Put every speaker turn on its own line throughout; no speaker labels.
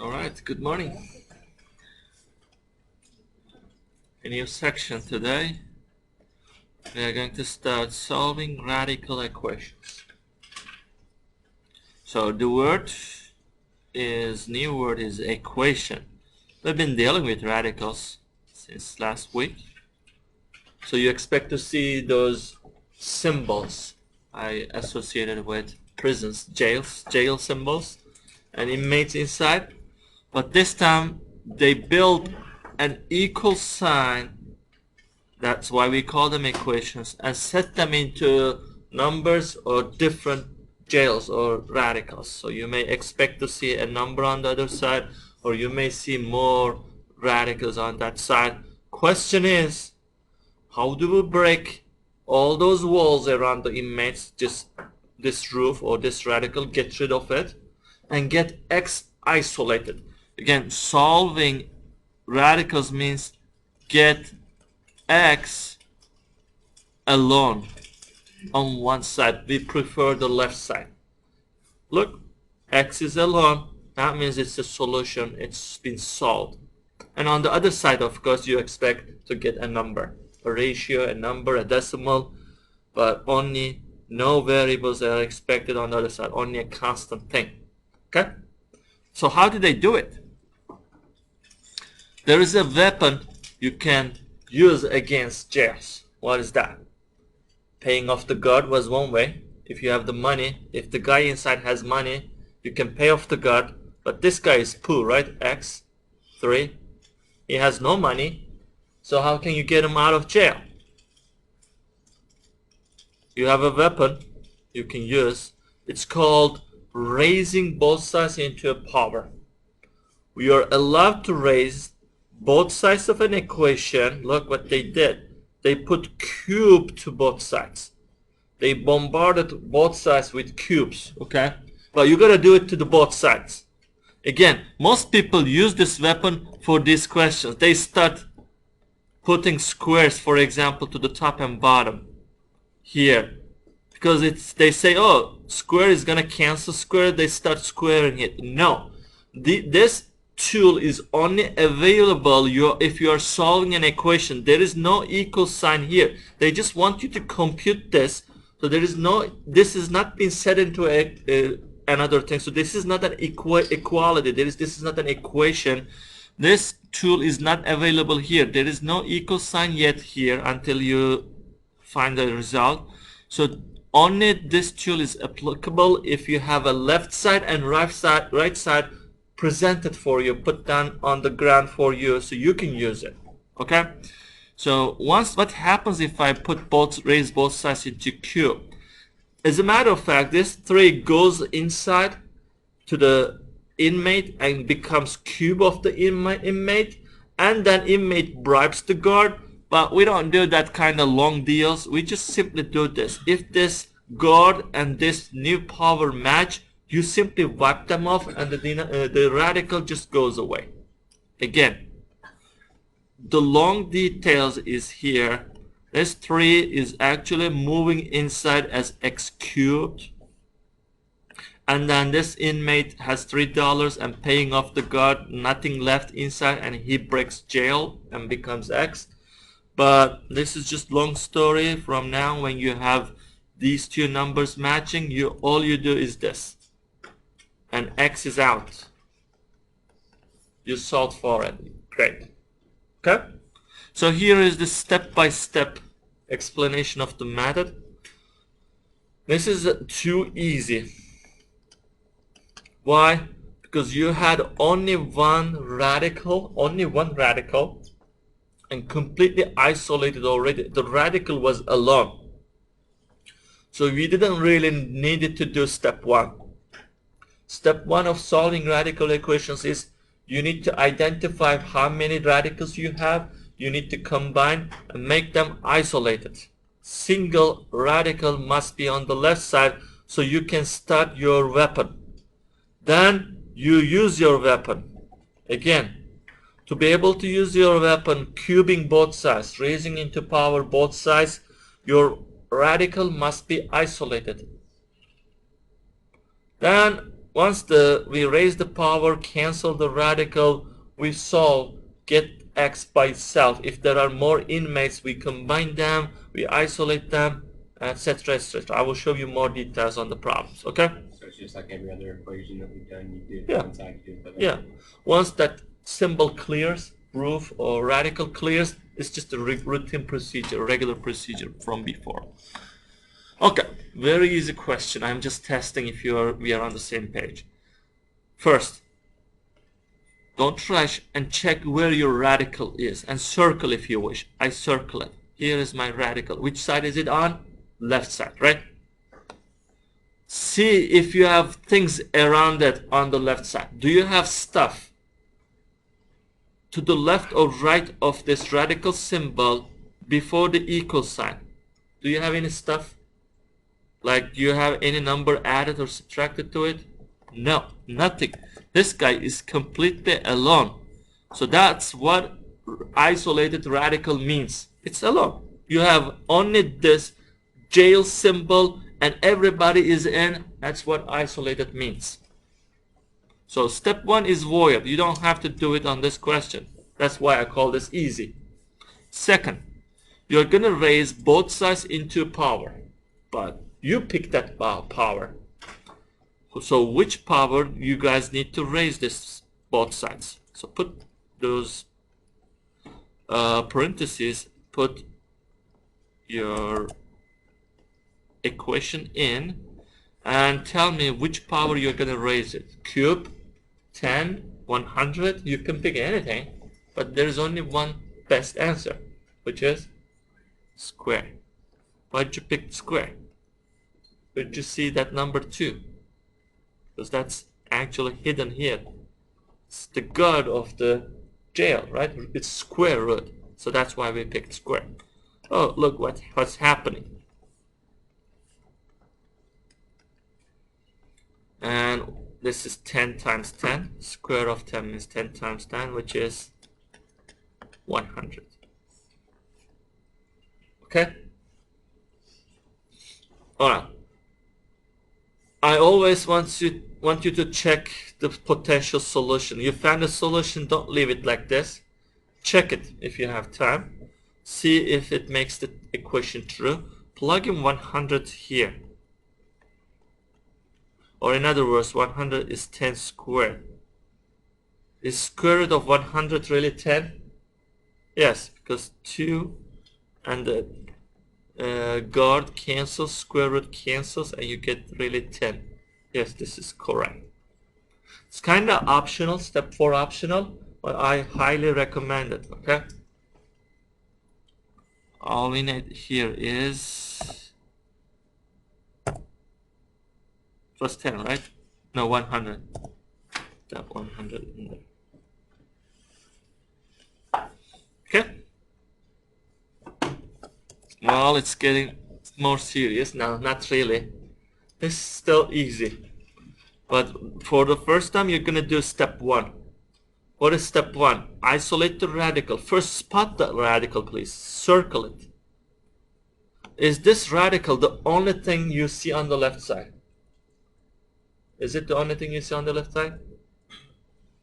Alright, good morning. A new section today. We are going to start solving radical equations. So the new word is equation. We've been dealing with radicals since last week. So you expect to see those symbols I associated with prisons, jail symbols, and inmates inside. But this time they build an equal sign, that's why we call them equations, and set them into numbers or different jails or radicals. So you may expect to see a number on the other side, or you may see more radicals on that side. Question is, how do we break all those walls around the inmates, just this roof or this radical, get rid of it, and get X isolated? Again, solving radicals means get X alone on one side. We prefer the left side. Look, X is alone. That means it's a solution. It's been solved. And on the other side, of course, you expect to get a number, a ratio, a number, a decimal, but only no variables are expected on the other side, only a constant thing. Okay? So how do they do it? There is a weapon you can use against jails. What is that? Paying off the guard was one way. If you have the money, if the guy inside has money, you can pay off the guard. But this guy is poor, right? X, 3. He has no money. So how can you get him out of jail? You have a weapon you can use. It's called raising both sides into a power. We are allowed to raise both sides of an equation. Look what they did. They put cube to both sides. They bombarded both sides with cubes, okay? But you gotta do it to the both sides. Again, most people use this weapon for these questions. They start putting squares, for example, to the top and bottom here. Because they say, oh, square is gonna cancel square. They start squaring it. No. This tool is only available if you are solving an equation. There is no equal sign here. They just want you to compute this. So this is not been set into another thing. So this is not an equality. This is not an equation. This tool is not available here. There is no equal sign yet here until you find the result. So only this tool is applicable if you have a left side and right side presented for you, put down on the ground for you, so you can use it. Okay? So what happens if I raise both sides into cube? As a matter of fact, this 3 goes inside to the inmate and becomes cube of the inmate, and then inmate bribes the guard. But we don't do that kind of long deals. We just simply do this. If this guard and this new power match, you simply wipe them off and the radical just goes away. Again, the long details is here. This 3 is actually moving inside as X cubed. And then this inmate has $3 and paying off the guard, nothing left inside, and he breaks jail and becomes X. But this is just long story. From now, when you have these two numbers matching, all you do is this. And X is out. You solved for it. Great. Okay? So here is the step-by-step explanation of the method. This is too easy. Why? Because you had only one radical, and completely isolated already. The radical was alone. So we didn't really need it to do step 1. Step 1 of solving radical equations is you need to identify how many radicals you have. You need to combine and make them isolated. Single radical must be on the left side so you can start your weapon. Then you use your weapon. Again, to be able to use your weapon, cubing both sides, raising into power both sides, your radical must be isolated. Then once we raise the power, cancel the radical, we solve, get x by itself. If there are more inmates, we combine them, we isolate them, etc., etc. I will show you more details on the problems. Okay?
So it's just like every other equation that we've done. You do one side, you do the other.
Yeah. Once that symbol clears, proof or radical clears, it's just a routine procedure, regular procedure from before. Okay, very easy question. I'm just testing if we are on the same page. First, don't rush and check where your radical is and circle if you wish. I circle it. Here is my radical. Which side is it on? Left side, right? See if you have things around it on the left side. Do you have stuff to the left or right of this radical symbol before the equal sign? Do you have any stuff? Like, do you have any number added or subtracted to it? No, nothing. This guy is completely alone. So that's what isolated radical means. It's alone. You have only this jail symbol and everybody is in. That's what isolated means. So step 1 is void. You don't have to do it on this question. That's why I call this easy. Second, you're going to raise both sides into power. But you pick that power. So which power you guys need to raise this both sides? So put those parentheses, put your equation in and tell me which power you're going to raise it. Cube, 10, 100, you can pick anything, but there's only one best answer, which is square. Why did you pick square? Did you see that number 2? Because that's actually hidden here. It's the god of the jail, right? It's square root. So that's why we picked square. Oh, look what's happening. And this is 10 times 10. Square of 10 is 10 times 10, which is 100. Okay? Alright. I always want you to check the potential solution. You found a solution, don't leave it like this. Check it if you have time. See if it makes the equation true. Plug in 100 here. Or in other words, 100 is 10 squared. Is square root of 100 really 10? Yes, because 2 and the guard cancels, square root cancels, and you get really 10. Yes, this is correct. It's kind of optional, step 4 optional, but I highly recommend it, okay? All we need here is plus 10, right? No, 100. That 100 in there. Okay? Well, it's getting more serious now. Not really. It's still easy. But for the first time, you're gonna do step 1. What is step 1? Isolate the radical. First, spot the radical, please. Circle it. Is this radical the only thing you see on the left side? Is it the only thing you see on the left side?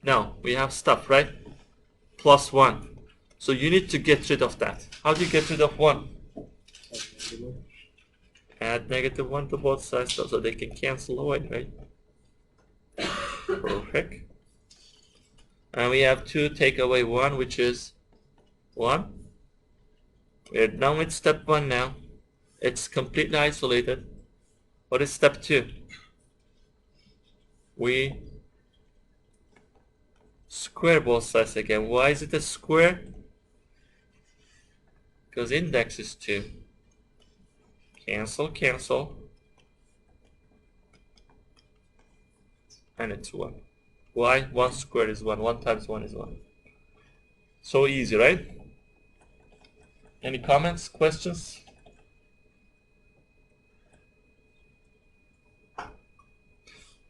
No, we have stuff, right? Plus 1. So you need to get rid of that. How do you get rid of 1? Add negative 1 to both sides so they can cancel away, right? Perfect. And we have 2 take away 1, which is 1. We're done with step 1 now. It's completely isolated. What is step 2? We square both sides again. Why is it a square? Because index is 2. Cancel, cancel. And it's 1. Why? 1 squared is 1. 1 times 1 is 1. So easy, right? Any comments, questions?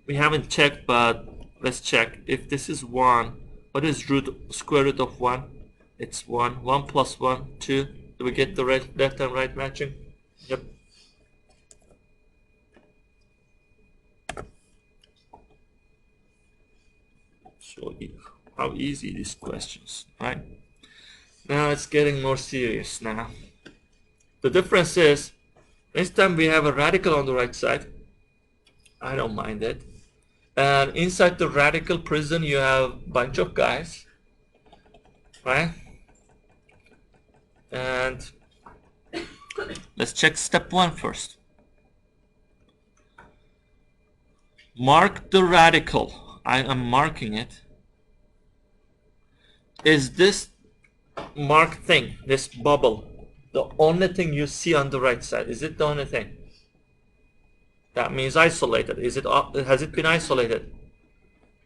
We haven't checked, but let's check. If this is 1, what is square root of 1? It's 1. 1 plus 1, 2. Do we get the left and right matching? Yep. So how easy these questions, right? Now it's getting more serious now. The difference is, this time we have a radical on the right side. I don't mind it. And inside the radical prison you have a bunch of guys, right? And let's check step 1 first. Mark the radical. I am marking it. Is this marked thing, this bubble, the only thing you see on the right side? Is it the only thing? That means isolated. Has it been isolated?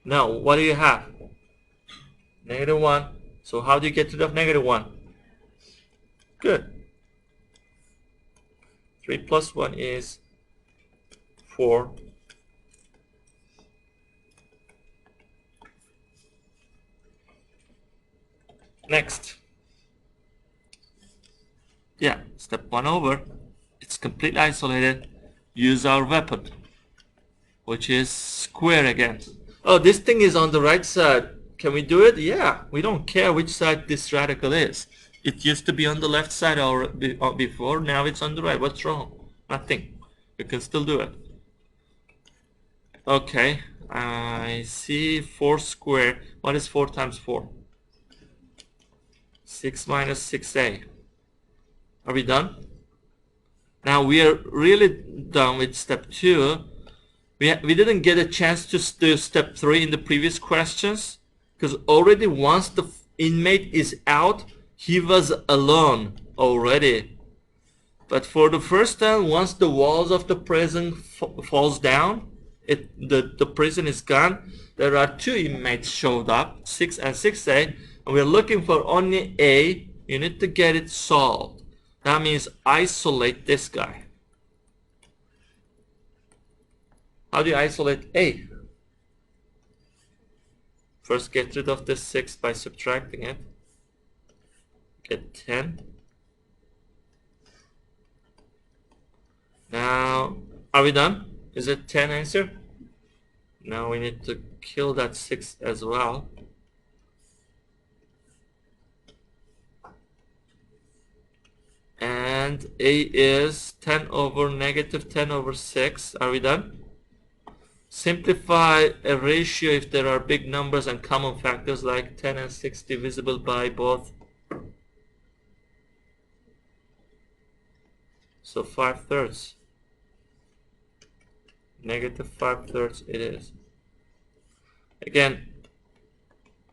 No. What do you have? -1. So how do you get rid of -1? Good. 3 plus 1 is 4. Next. Yeah, step 1 over. It's completely isolated. Use our weapon, which is square again. Oh, this thing is on the right side. Can we do it? Yeah, we don't care which side this radical is. It used to be on the left side before, now it's on the right. What's wrong? Nothing. We can still do it. Okay, I see 4 square. What is 4 times 4? 6 minus 6a. Are we done? Now we are really done with step 2. We didn't get a chance to do step 3 in the previous questions, because already once the inmate is out, he was alone already. But for the first time, once the walls of the prison falls down, the prison is gone. There are 2 inmates showed up, 6 and 6a, and we're looking for only a. You need to get it solved. That means isolate this guy. How do you isolate a? First get rid of this 6 by subtracting it. Get 10. Now, are we done? Is it 10 answer? Now we need to kill that 6 as well. And a is 10 over negative 10 over 6. Are we done? Simplify a ratio if there are big numbers and common factors like 10 and 6 divisible by both. So 5/3. Negative 5/3 it is. Again,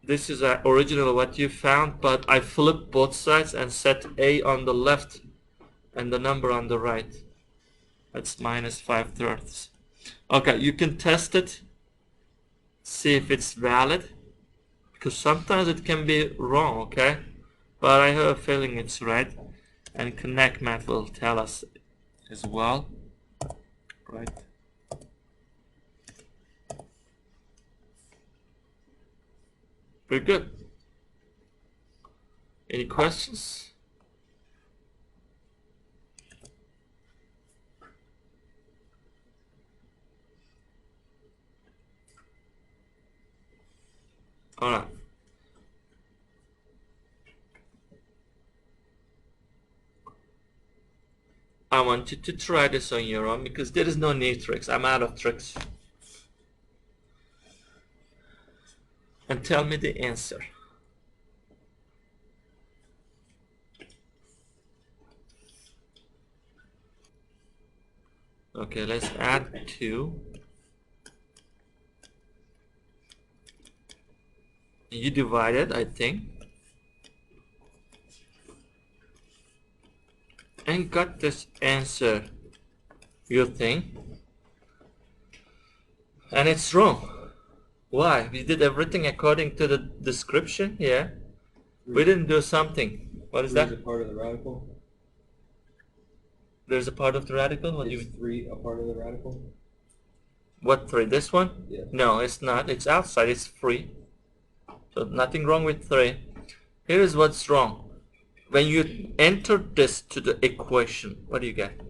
this is original what you found, but I flipped both sides and set a on the left and the number on the right. That's minus 5/3. Okay, you can test it, see if it's valid, because sometimes it can be wrong, okay? But I have a feeling it's right, and Connect Math will tell us as well, right? Very good. Any questions? All right. I want you to try this on your own because there is no need tricks. I'm out of tricks. And tell me the answer. Okay, let's add 2. You divided, I think, and got this answer, you think, and it's wrong. Why? We did everything according to the description here. We didn't do something. What is that?
There's a part of the radical.
There's a part of the radical? What do you mean?
3 a part of the radical?
What 3? This one?
Yeah.
No, it's not. It's outside. It's free. So nothing wrong with 3. Here is what's wrong. When you enter this to the equation, what do you get?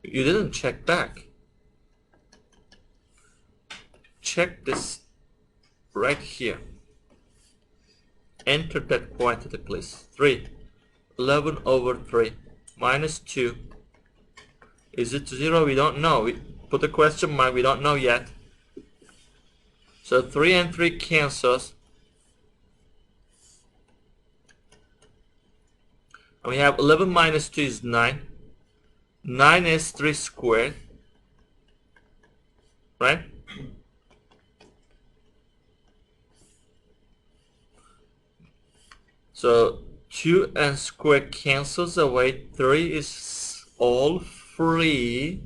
You didn't check back. check this right here. Enter that quantity, please. 3. 11 over 3 minus 2. Is it 0? We don't know. We put a question mark. We don't know yet. So 3 and 3 cancels. And we have 11 minus 2 is 9. 9 is 3 squared. Right? So 2 and square cancels away. 3 is all free.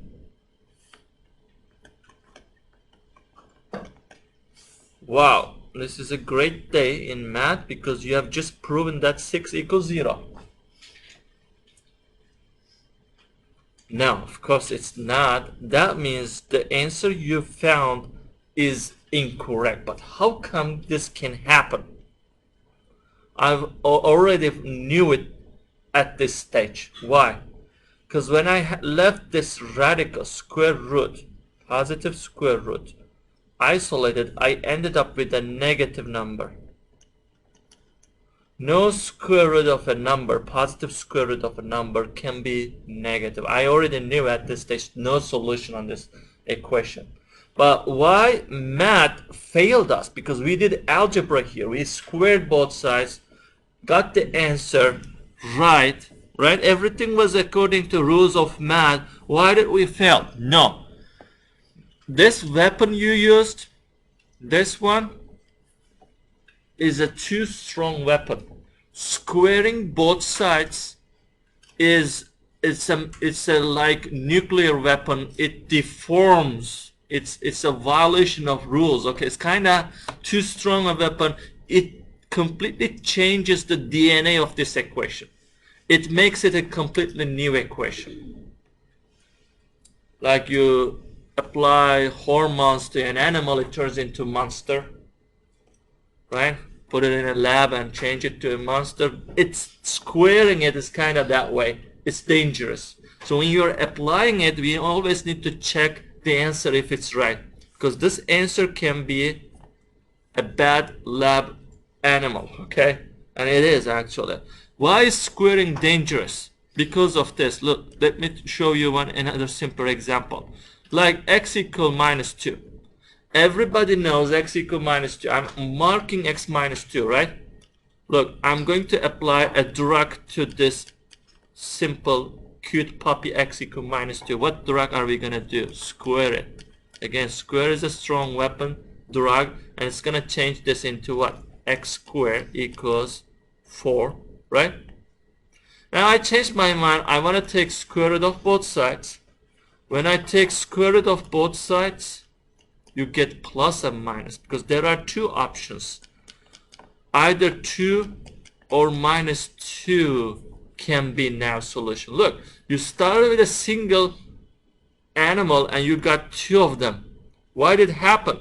Wow, this is a great day in math because you have just proven that 6 equals 0. No, of course it's not. That means the answer you found is incorrect. But how come this can happen? I've already knew it at this stage. Why? Because when I left this radical square root, positive square root, isolated, I ended up with a negative number. No square root of a number, positive square root of a number, can be negative. I already knew at this stage no solution on this equation. But why math failed us? Because we did algebra here. We squared both sides, got the answer right? Everything was according to rules of math. Why did we fail? No. This weapon you used, this one, is a too strong weapon. Squaring both sides is it's a like nuclear weapon. It deforms. It's a violation of rules. Okay, it's kind of too strong a weapon. It completely changes the DNA of this equation. It makes it a completely new equation. Like you apply hormones to an animal, it turns into monster. Right? Put it in a lab and change it to a monster. It's squaring it is kind of that way. It's dangerous. So when you're applying it, we always need to check the answer if it's right. Because this answer can be a bad lab animal, okay? And it is actually. Why is squaring dangerous? Because of this. Look, let me show you another simple example. Like x equal minus 2. Everybody knows x equal minus 2. I'm marking x minus 2, right? Look, I'm going to apply a drag to this simple cute puppy x equal minus 2. What drag are we going to do? Square it. Again, square is a strong weapon. Drag, and it's going to change this into what? X squared equals 4, right? Now I changed my mind. I want to take square root of both sides. When I take square root of both sides, you get plus and minus, because there are two options. Either 2 or minus 2 can be now solution. Look, you started with a single animal and you got 2 of them. Why did it happen?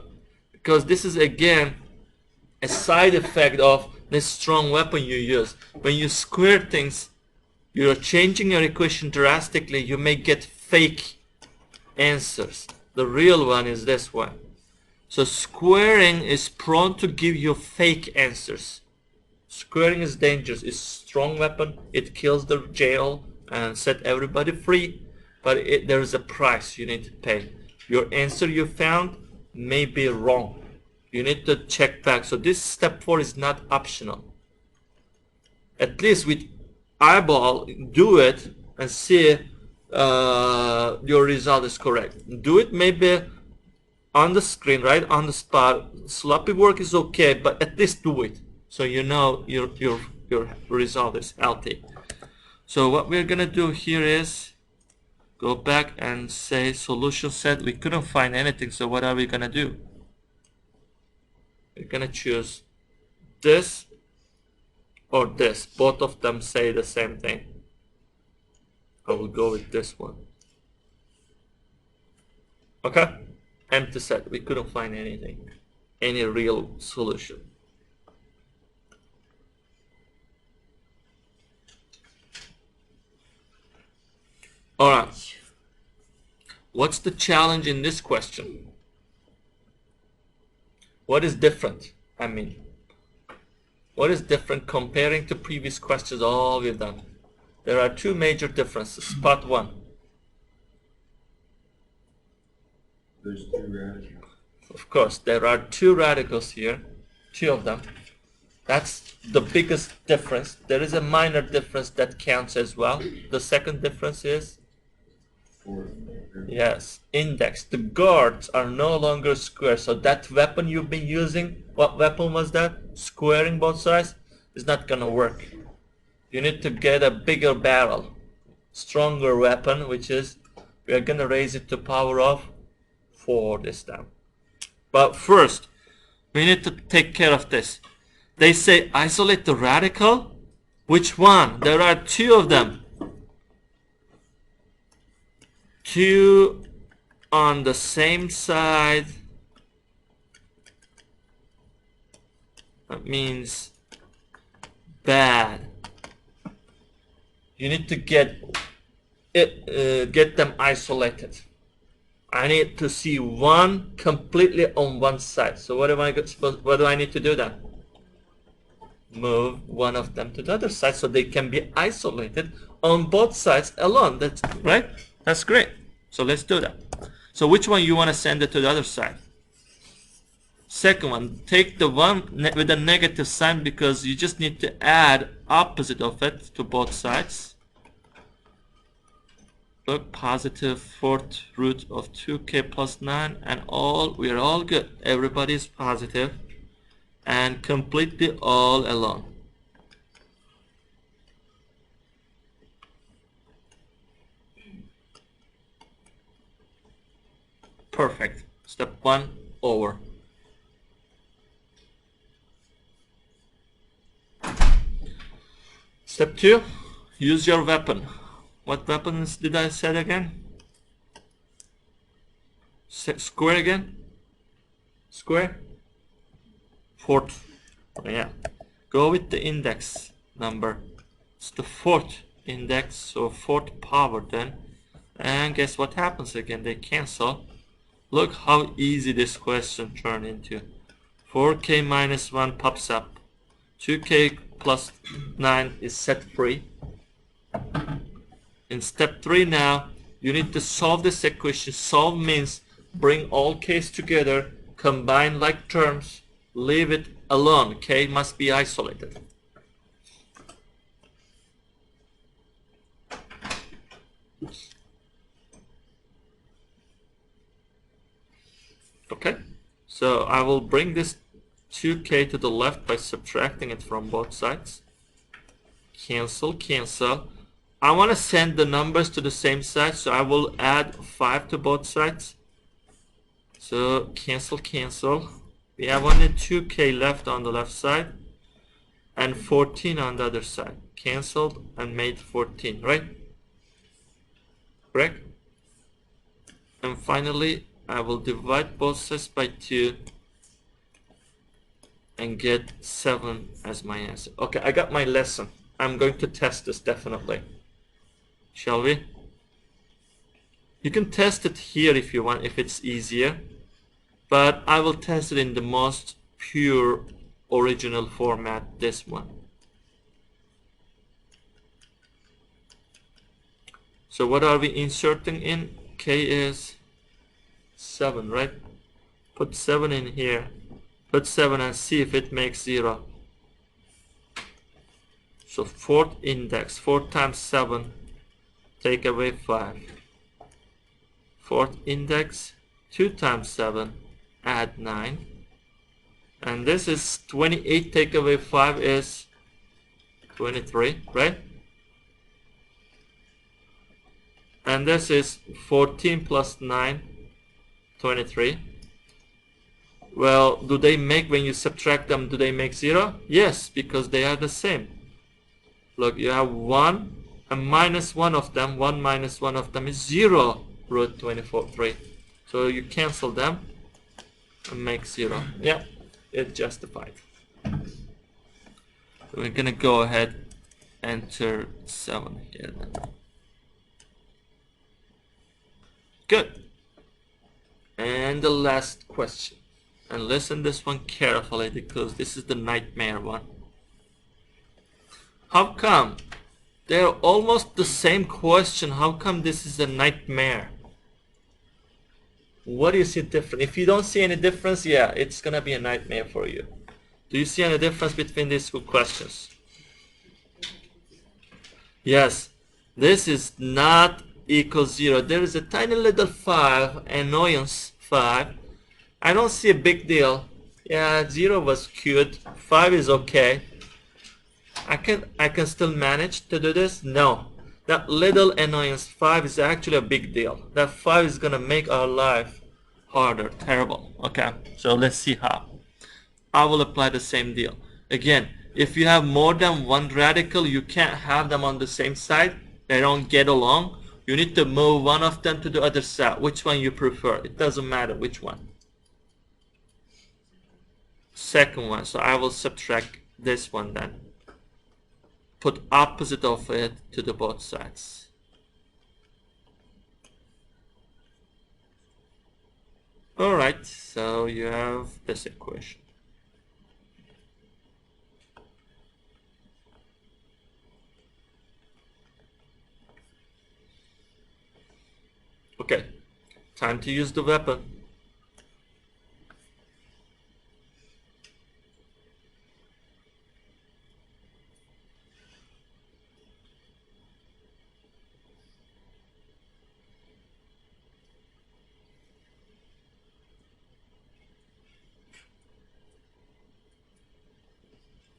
Because this is again a side effect of this strong weapon you use. When you square things, you're changing your equation drastically. You may get fake answers. The real one is this one. So squaring is prone to give you fake answers. Squaring is dangerous. It's a strong weapon. It kills the jail and set everybody free. But there is a price you need to pay. Your answer you found may be wrong. You need to check back. So this step 4 is not optional. At least with eyeball, do it and see your result is correct. Do it maybe on the screen, right on the spot. Sloppy work is okay, but at least do it so you know your result is healthy. So what we're gonna do here is go back and say solution set. We couldn't find anything, so what are we gonna do? We're gonna choose this or this. Both of them say the same thing. I will go with this one. Okay? Empty set. We couldn't find anything. Any real solution. Alright. What's the challenge in this question? What is different? I mean, what is different comparing to previous questions all we've done? There are two major differences. Spot one.
There's two radicals.
Of course, there are two radicals here, two of them. That's the biggest difference. There is a minor difference that counts as well. The second difference is, yes, index. The guards are no longer square. So that weapon you've been using, what weapon was that? Squaring both sides is not gonna work. You need to get a bigger barrel, stronger weapon, which is, we are gonna raise it to power of 4 this time. But first, we need to take care of this. They say isolate the radical. Which one? There are two of them. Two on the same side. That means bad. You need to get them isolated. I need to see one completely on one side. So what do I need to do then? Move one of them to the other side so they can be isolated on both sides alone. That's right. That's great. So let's do that. So which one you want to send it to the other side? Second one, take the one with a negative sign because you just need to add opposite of it to both sides. Look, positive fourth root of 2k plus 9 and we're all good. Everybody's positive and completely all alone. Perfect. Step 1 over. Step 2, use your weapon. What weapons did I say again? Square again? Square? Fourth. Yeah. Go with the index number. It's the fourth index, so fourth power then. And guess what happens again? They cancel. Look how easy this question turned into. 4k minus 1 pops up. 2k plus 9 is set free. In step 3 now, you need to solve this equation. Solve means bring all k's together, combine like terms, leave it alone. K must be isolated. Okay, so I will bring this 2k to the left by subtracting it from both sides. Cancel, cancel. I want to send the numbers to the same side, so I will add 5 to both sides. So cancel, cancel. We have only 2k left on the left side and 14 on the other side. Cancelled and made 14, right? Correct? And finally, I will divide both sides by 2 and get 7 as my answer. Okay, I got my lesson. I'm going to test this definitely. Shall we? You can test it here if you want, if it's easier. But I will test it in the most pure original format, this one. So what are we inserting in? K is 7, right? Put 7 in here. Put 7 and see if it makes 0. So fourth index, 4 times 7, take away 5. Fourth index, 2 times 7, add 9. And this is 28, take away 5 is 23, right? And this is 14 plus 9, 23. Well, do they make, when you subtract them, do they make 0? Yes, because they are the same. Look, you have 1 and minus 1 of them. 1 minus 1 of them is 0 root 24/3. So you cancel them and make 0. Yeah, it's justified. So we're gonna go ahead, enter 7 here then. Good. And the last question. And listen this one carefully because this is the nightmare one. How come? They're almost the same question. How come this is a nightmare? What do you see different? If you don't see any difference, yeah, it's gonna be a nightmare for you. Do you see any difference between these two questions? Yes, this is not equal 0. There is a tiny little 5, annoyance 5. I don't see a big deal. Yeah, 0 was cute. 5 is okay. I can still manage to do this? No. That little annoyance 5 is actually a big deal. That 5 is gonna make our life harder, terrible. Okay, so let's see how. I will apply the same deal. Again, if you have more than one radical, you can't have them on the same side. They don't get along. You need to move one of them to the other side. Which one you prefer? It doesn't matter which one. Second one, so I will subtract this one then. Put opposite of it to the both sides. Alright, so you have this equation. Okay, time to use the weapon.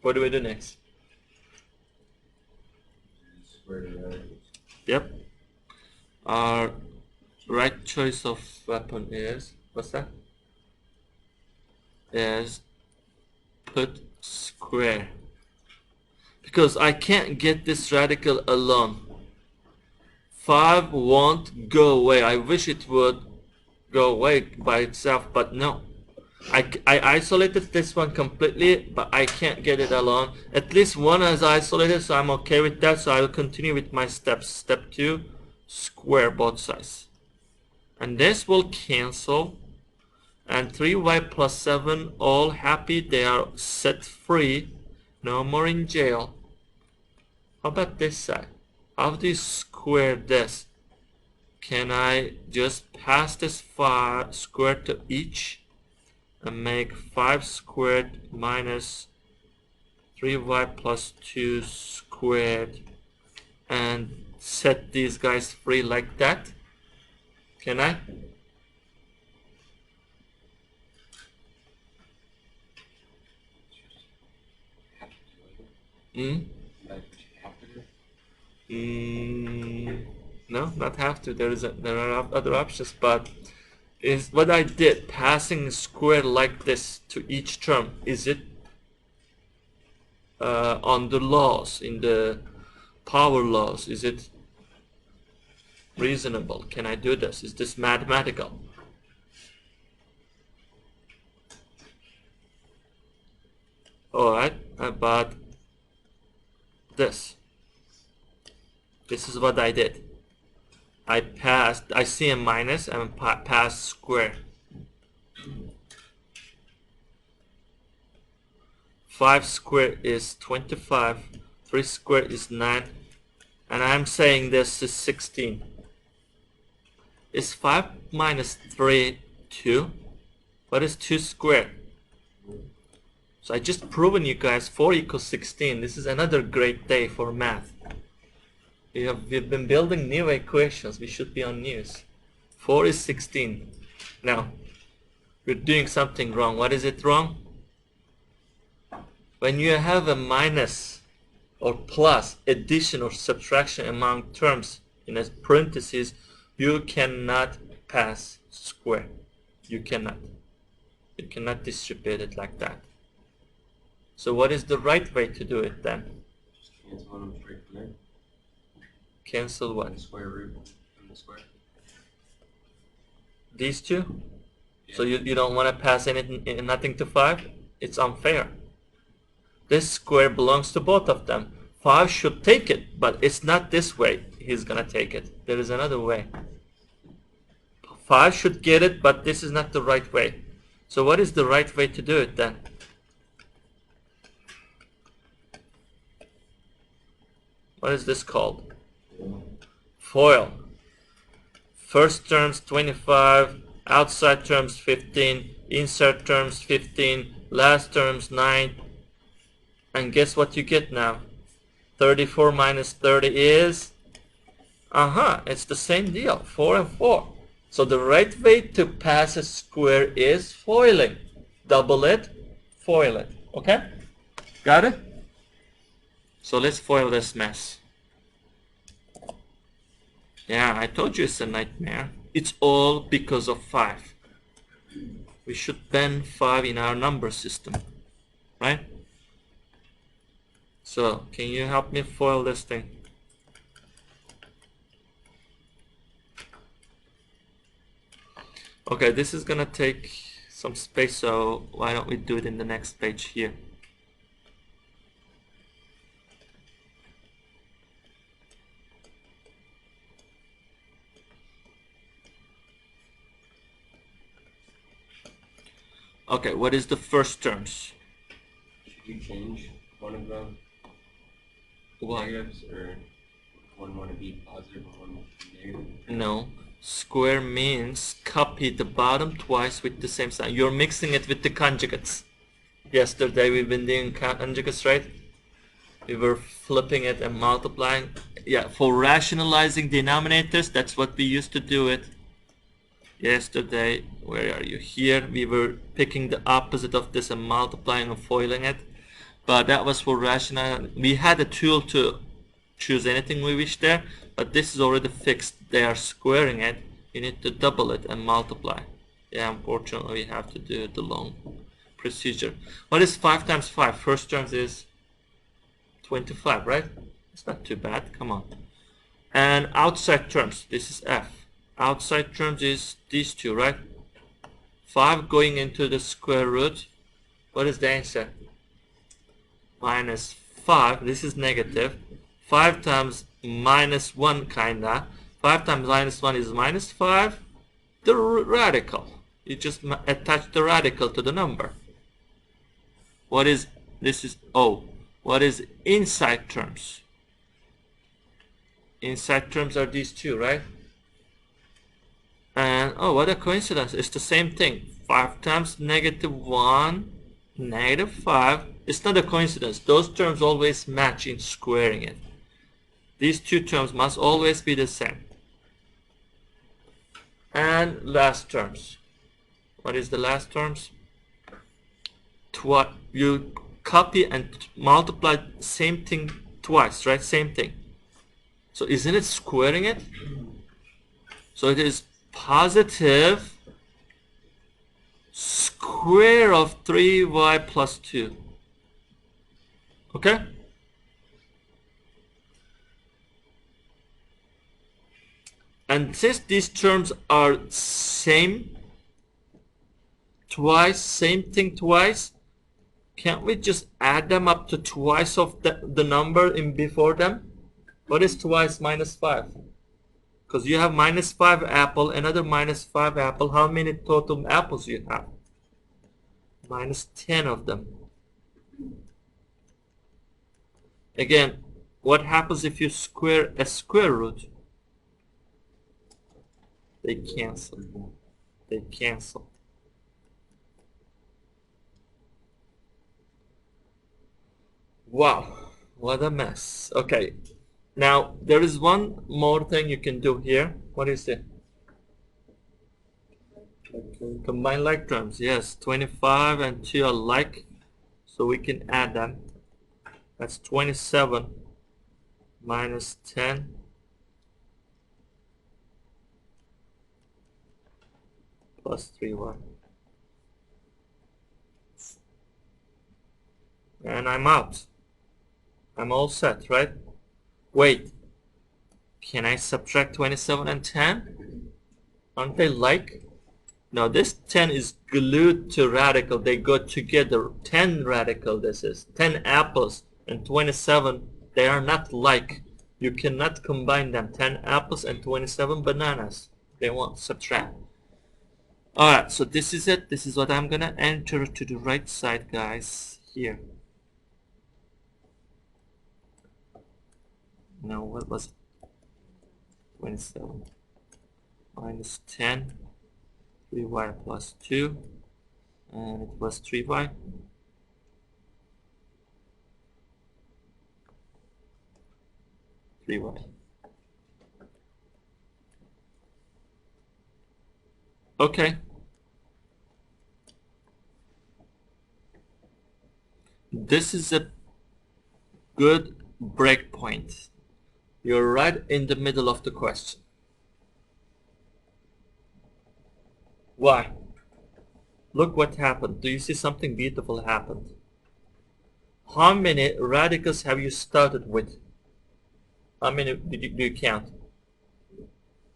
What do we do next?
Square the radicals.
Yep. Our right choice of weapon is, what's that? Is put square. Because I can't get this radical alone. 5 won't go away. I wish it would go away by itself, but no. I isolated this one completely, but I can't get it alone. At least one is isolated, so I'm okay with that. So I will continue with my steps. Step 2, square both sides. And this will cancel. And 3y plus 7, all happy. They are set free. No more in jail. How about this side? How do you square this? Can I just pass this 5 square to each? And make 5 squared minus 3y plus 2 squared and set these guys free like that? Can I? No, not have to. There are other options, but is what I did, passing square like this to each term, is it on the laws, in the power laws, is it reasonable? Can I do this? Is this mathematical? Alright, but this is what I did. I see a minus and pass square. 5 square is 25, 3 square is 9, and I'm saying this is 16. Is 5 minus 3 2? What is 2 squared? So I just proven you guys 4 equals 16. This is another great day for math. We've been building new equations. We should be on news. 4 is 16. Now, we're doing something wrong. What is it wrong? When you have a minus or plus, addition or subtraction among terms in a parentheses, you cannot pass square. You cannot. You cannot distribute it like that. So what is the right way to do it then?
Just cancel them straight from there.
Cancel what?
The square root and the square.
These two?
Yeah.
So you don't want to pass anything, nothing to 5? It's unfair. This square belongs to both of them. 5 should take it, but it's not this way he's gonna take it. There is another way. 5 should get it, but this is not the right way. So what is the right way to do it then? What is this called? FOIL. First terms 25, outside terms 15, inside terms 15, last terms 9. And guess what you get now? 34 minus 30 is? It's the same deal, 4 and 4. So the right way to pass a square is foiling. Double it, foil it. Okay? Got it? So let's foil this mess. Yeah, I told you it's a nightmare. It's all because of 5. We should ban 5 in our number system, right? So, can you help me foil this thing? Okay, this is gonna take some space, so why don't we do it in the next page here? Okay, what is the first terms?
Should you change one of them?
Why?
Negatives, or one want to be positive and one want to be negative?
No. Square means copy the bottom twice with the same sign. You're mixing it with the conjugates. Yesterday we've been doing conjugates, right? We were flipping it and multiplying. Yeah, for rationalizing denominators, that's what we used to do it. Yesterday, where are you? Here, we were picking the opposite of this and multiplying and foiling it. But that was for rational. We had a tool to choose anything we wish there, but this is already fixed. They are squaring it. You need to double it and multiply. Yeah, unfortunately, we have to do the long procedure. What is 5 times 5? First terms is 25, right? It's not too bad. Come on. And outside terms, this is F. Outside terms is these two, right? 5 going into the square root. What is the answer? Minus 5. This is negative. 5 times minus 1, kinda. 5 times minus 1 is minus 5. The radical. You just attach the radical to the number. What is, this is O. What is inside terms? Inside terms are these two, right? And oh, what a coincidence, it's the same thing. 5 times negative 1, negative 5. It's not a coincidence, those terms always match in squaring it. These two terms must always be the same. And last terms. What is the last terms? You copy and multiply same thing twice, right? Same thing. So isn't it squaring it? So it is positive square of 3y plus 2. Okay? And since these terms are same twice, same thing twice, can't we just add them up to twice of the number in before them? What is twice minus 5? Because you have minus 5 apple, another minus 5 apple. How many total apples you have? Minus 10 of them. Again, what happens if you square a square root? They cancel. They cancel. Wow, what a mess. Okay. Now, there is one more thing you can do here. What is it? Combine like terms. Yes, 25 and 2 are like. So we can add them. That's 27 minus 10 plus 3y. And I'm out. I'm all set, right? Wait, can I subtract 27 and 10? Aren't they like? No, this 10 is glued to radical. They go together. 10 radical this is. 10 apples and 27, they are not like. You cannot combine them. 10 apples and 27 bananas. They won't subtract. Alright, so this is it. This is what I'm gonna enter to the right side, guys. Here. No, what was it? 27 minus 10, 3y plus 2, and it was 3y. Okay. This is a good breakpoint. You're right in the middle of the question. Why? Look what happened. Do you see something beautiful happened? How many radicals have you started with? How many do you count?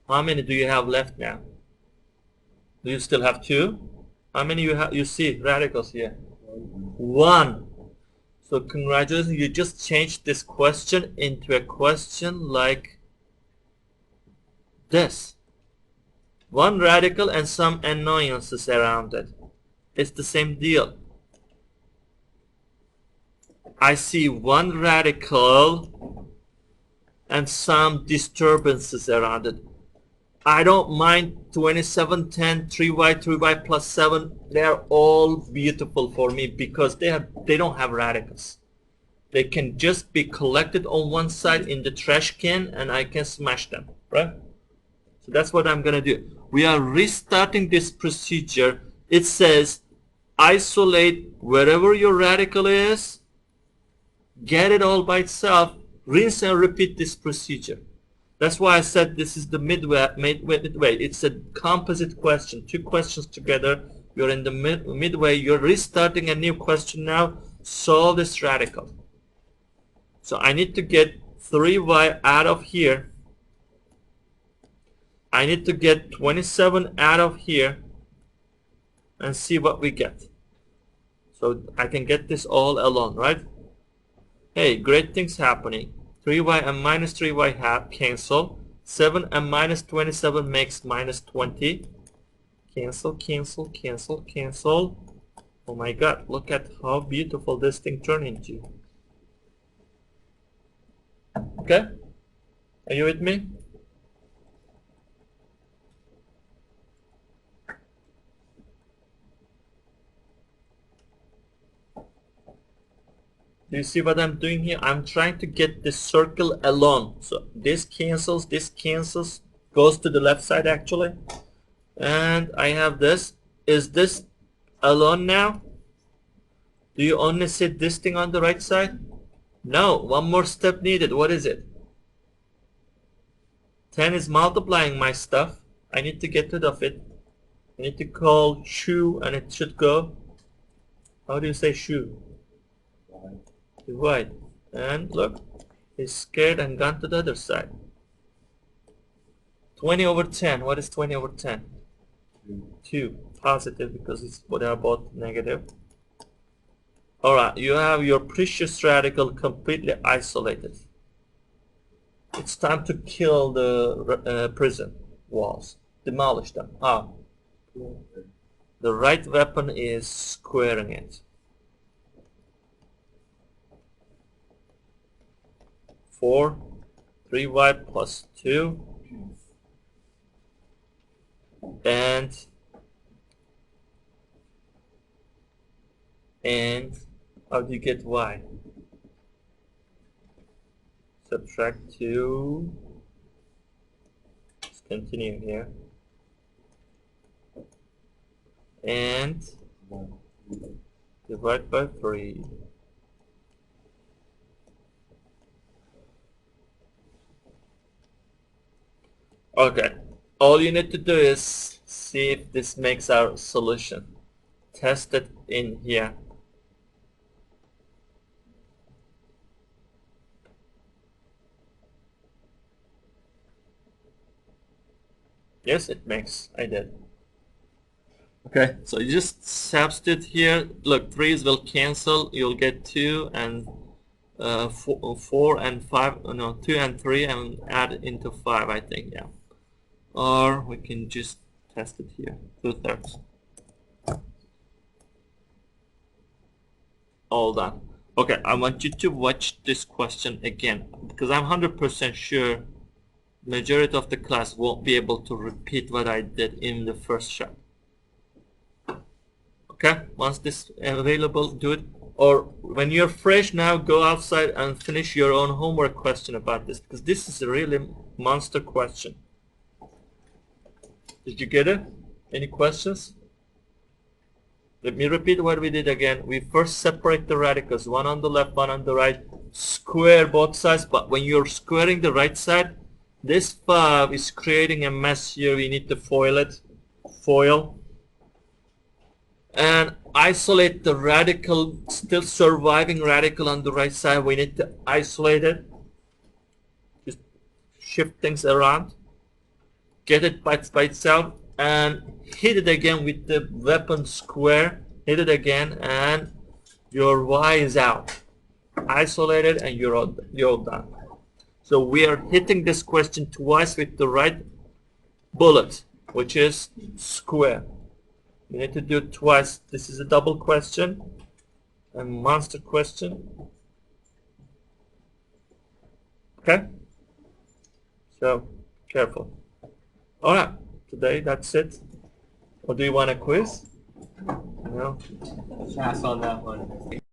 How many do you have left now? Do you still have 2? How many you see radicals here? 1. So congratulations, you just changed this question into a question like this. 1 radical and some annoyances around it. It's the same deal. I see 1 radical and some disturbances around it. I don't mind 27, 10, 3y, 3y plus 7. They are all beautiful for me because they don't have radicals. They can just be collected on one side in the trash can and I can smash them, right? So that's what I'm gonna do. We are restarting this procedure. It says isolate wherever your radical is, get it all by itself, rinse and repeat this procedure. That's why I said this is the midway. It's a composite question. 2 questions together. You're in the midway. You're restarting a new question now. Solve this radical. So I need to get 3y out of here. I need to get 27 out of here and see what we get. So I can get this all alone, right? Hey, great things happening. 3y and minus 3y cancel. 7 and minus 27 makes minus 20. Cancel, cancel, cancel, cancel. Oh my god, look at how beautiful this thing turned into. Okay? Are you with me? Do you see what I'm doing here? I'm trying to get this circle alone. So this cancels, goes to the left side actually. And I have this. Is this alone now? Do you only see this thing on the right side? No, one more step needed. What is it? 10 is multiplying my stuff. I need to get rid of it. I need to call shoe and it should go. How do you say shoe? Divide. And look, he's scared and gone to the other side. 20 over 10. What is 20 over 10? 2. Positive because they are both negative. Alright, you have your precious radical completely isolated. It's time to kill the prison walls. Demolish them. The right weapon is squaring it. 4, 3y plus 2, and how do you get y? Subtract 2. Let's continue here. And divide by 3. Okay, all you need to do is see if this makes our solution. Test it in here. Yes, it makes. I did. Okay, so you just substitute here. Look, 3's will cancel. You'll get 2 and 4 and 5. No, 2 and 3 and add into 5. I think, yeah. Or we can just test it here. 2/3. All done. Okay, I want you to watch this question again because I'm 100% sure majority of the class won't be able to repeat what I did in the first shot. Okay, once this available, do it. Or when you're fresh now, go outside and finish your own homework question about this because this is a really monster question. Did you get it? Any questions? Let me repeat what we did again. We first separate the radicals, one on the left, one on the right, square both sides, but when you're squaring the right side, this 5 is creating a mess here. We need to foil it. Foil. And isolate the radical, still surviving radical on the right side. We need to isolate it. Just shift things around. Get it by itself and hit it again with the weapon square. Hit it again and your Y is out. Isolate it and you're all done. So we are hitting this question twice with the right bullet, which is square. We need to do it twice. This is a double question, a monster question. Okay? So, careful. Alright, today that's it. Or do you want a quiz? No?
Pass on that one.